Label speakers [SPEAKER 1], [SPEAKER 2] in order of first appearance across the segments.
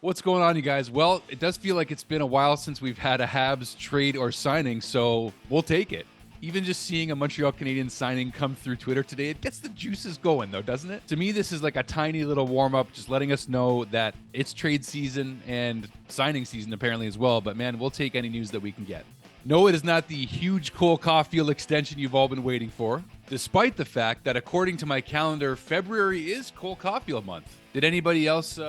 [SPEAKER 1] What's going on, you guys? Well, it does feel like it's been a while since we've had a Habs trade or signing, so we'll take it. Even just seeing a Montreal Canadiens signing come through Twitter today, it gets the juices going, though, doesn't it? To me, this is like a tiny little warm-up, just letting us know that it's trade season and signing season apparently as well, but man, we'll take any news that we can get. No, it is not the huge Cole Caulfield extension you've all been waiting for, despite the fact that according to my calendar, February is Cole Caulfield month. Did anybody else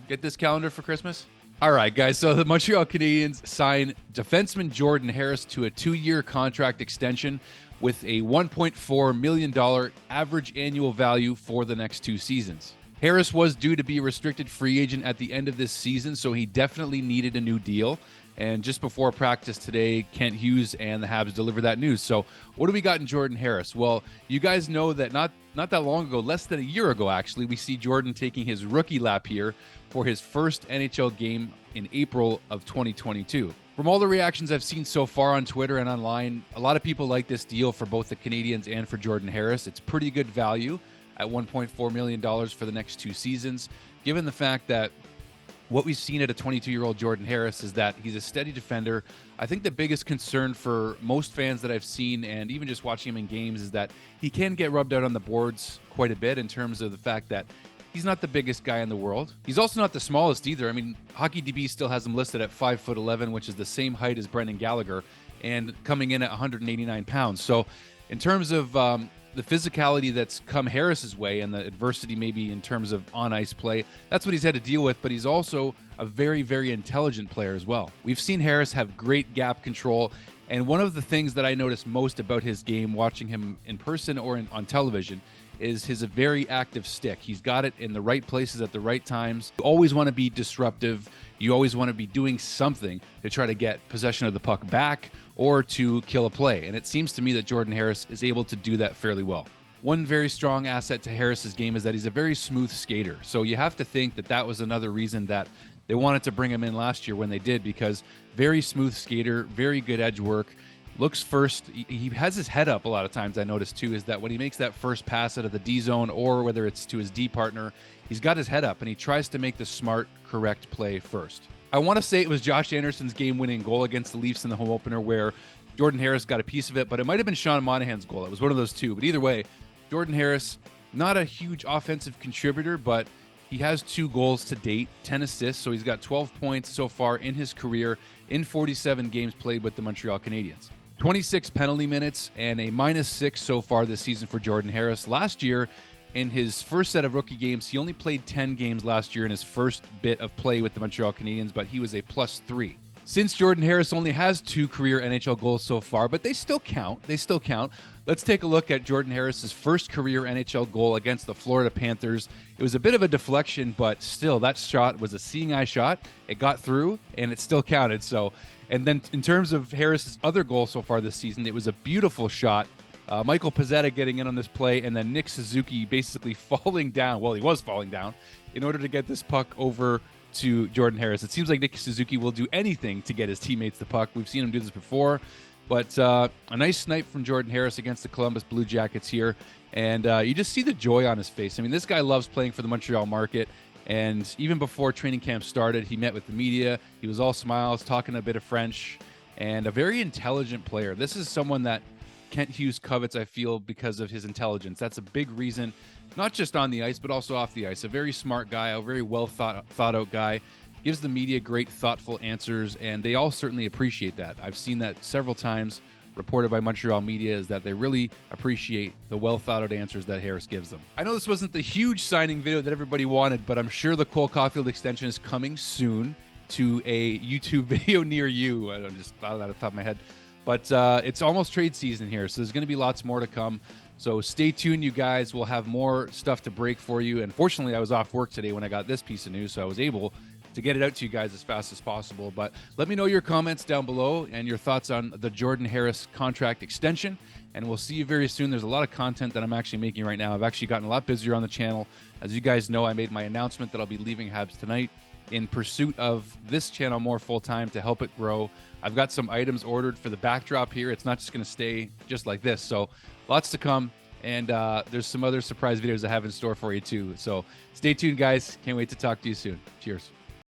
[SPEAKER 1] get this calendar for Christmas? All right, guys. So the Montreal Canadiens sign defenseman Jordan Harris to a 2-year contract extension with a $1.4 million average annual value for the next 2 seasons. Harris was due to be a restricted free agent at the end of this season, so he definitely needed a new deal. And just before practice today, Kent Hughes and the Habs delivered that news. So what do we got in Jordan Harris? Well, you guys know that not that long ago, less than a year ago, actually, we see Jordan taking his rookie lap here for his first NHL game in April of 2022. From all the reactions I've seen so far on Twitter and online, a lot of people like this deal for both the Canadiens and for Jordan Harris. It's pretty good value at $1.4 million for the next 2 seasons, given the fact that what we've seen at a 22-year-old Jordan Harris is that he's a steady defender. I think the biggest concern for most fans that I've seen, and even just watching him in games, is that he can get rubbed out on the boards quite a bit in terms of the fact that he's not the biggest guy in the world. He's also not the smallest either. I mean, HockeyDB still has him listed at 5'11", which is the same height as Brendan Gallagher, and coming in at 189 pounds. So in terms of the physicality that's come Harris's way and the adversity maybe in terms of on-ice play, that's what he's had to deal with, but he's also a very, very intelligent player as well. We've seen Harris have great gap control, and one of the things that I notice most about his game, watching him in person or on television, is his very active stick. He's got it in the right places at the right times. You always want to be disruptive. You always want to be doing something to try to get possession of the puck back or to kill a play. And it seems to me that Jordan Harris is able to do that fairly well. One very strong asset to Harris's game is that he's a very smooth skater. So you have to think that that was another reason that they wanted to bring him in last year when they did, because very smooth skater, very good edge work. Looks first. He has his head up a lot of times, I noticed too, is that when he makes that first pass out of the D zone or whether it's to his D partner, he's got his head up and he tries to make the smart, correct play first. I want to say it was Josh Anderson's game-winning goal against the Leafs in the home opener where Jordan Harris got a piece of it, but it might have been Sean Monahan's goal. It was one of those two. But either way, Jordan Harris, not a huge offensive contributor, but he has 2 goals to date, 10 assists, so he's got 12 points so far in his career in 47 games played with the Montreal Canadiens. 26 penalty minutes and a -6 so far this season for Jordan Harris. Last year, in his first set of rookie games, he only played 10 games last year in his first bit of play with the Montreal Canadiens, but he was a +3. Since Jordan Harris only has 2 career NHL goals so far, but they still count. Let's take a look at Jordan Harris's first career NHL goal against the Florida Panthers. It was a bit of a deflection, but still, that shot was a seeing eye shot. It got through, and it still counted. And then in terms of Harris's other goal so far this season, it was a beautiful shot. Michael Pezzetta getting in on this play, and then Nick Suzuki basically falling down. Well, he was falling down in order to get this puck over to Jordan Harris. It seems like Nick Suzuki will do anything to get his teammates the puck. We've seen him do this before, but a nice snipe from Jordan Harris against the Columbus Blue Jackets here, and you just see the joy on his face. I mean, this guy loves playing for the Montreal market, and even before training camp started, he met with the media. He was all smiles, talking a bit of French, and a very intelligent player. This is someone that Kent Hughes covets, I feel, because of his intelligence. That's a big reason, not just on the ice, but also off the ice. A very smart guy, a very well thought out guy, gives the media great, thoughtful answers, and they all certainly appreciate that. I've seen that several times reported by Montreal media, is that they really appreciate the well thought out answers that Harris gives them. I know this wasn't the huge signing video that everybody wanted, but I'm sure the Cole Caulfield extension is coming soon to a YouTube video near you. I don't just thought of that off the top of my head. But it's almost trade season here, so there's going to be lots more to come. So stay tuned, you guys. We'll have more stuff to break for you. And fortunately, I was off work today when I got this piece of news, so I was able to get it out to you guys as fast as possible. But let me know your comments down below and your thoughts on the Jordan Harris contract extension. And we'll see you very soon. There's a lot of content that I'm actually making right now. I've actually gotten a lot busier on the channel. As you guys know, I made my announcement that I'll be leaving Habs tonight in pursuit of this channel more full-time to help it grow. I've got some items ordered for the backdrop here. It's not just going to stay just like this. So lots to come. And there's some other surprise videos I have in store for you too. So stay tuned, guys. Can't wait to talk to you soon. Cheers.